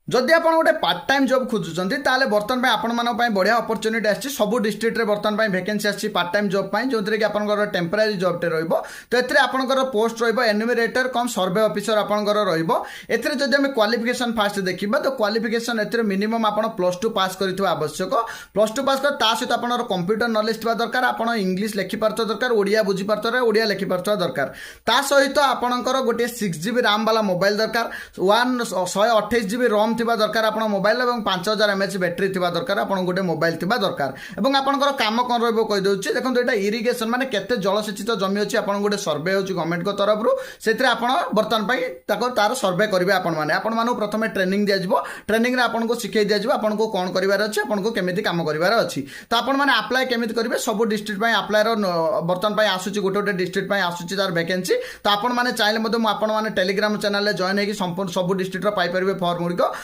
जदि आप गोटे पार्ट टाइम जॉब खोजुंट ताले बर्तमान में आपण बढ़िया अपॉर्चुनिटी आसी सब डिस्ट्रिक्ट रे बर्तमान वैकेंसी आसी पार्ट टाइम जॉब जो थे कि आपंकर टेम्परारी जॉब टे रही तो ये आपंकर पोस्ट एन्यूमरेटर कम सर्वे ऑफिसर आपंकर रही क्वालिफिकेशन फास्ट देखा तो क्वालिफिकेशन ए मिनिमम आप +2 पास कर आवश्यक +2 पास कर सहित आप कंप्यूटर नॉलेज थी दरकार आप इंग्लीश लिखिपार दरकार ओडिया बुझीपार ओडिया लिखिपार दरकार ता सहित आपंकर गोटे 6 GB RAM वाला मोबाइल दरकार 128 GB ROM थिबा दरकार आपण मोबाइल एवं 5000 mAh बैटरी थिबा दरकार आपण गोटे मोबाइल थिबा दरकार एवं आपनकर काम कोन रहबो कहि दउछि देखन एटा इरिगेशन माने केते जलसेचित जमी अछि आपण गोटे सर्वे होछि गवर्नमेंट को तरफ रु सेतरे आपण बर्तन पई तार सर्वे करिवे आपण मानु प्रथमे ट्रेनिंग दिया जिवो ट्रेनिंग रे आपण को सिखै दिया जिवो आपण को कोन करिवार अछि आपण को केमिति काम करिवार अछि तो आपण माने अप्लाई केमिति करिवे सब डिस्ट्रिक्ट पई अप्लाई रो बर्तन पई आसुछि गोटे गोटे डिस्ट्रिक्ट पई आसुछि तार वैकेंसी तो आपण माने चाहिले मते आपण माने टेलीग्राम चैनल रे जॉइन हेकि संपूर्ण सब डिस्ट्रिक्ट रो पाई परिवे फॉर्म गुड़िक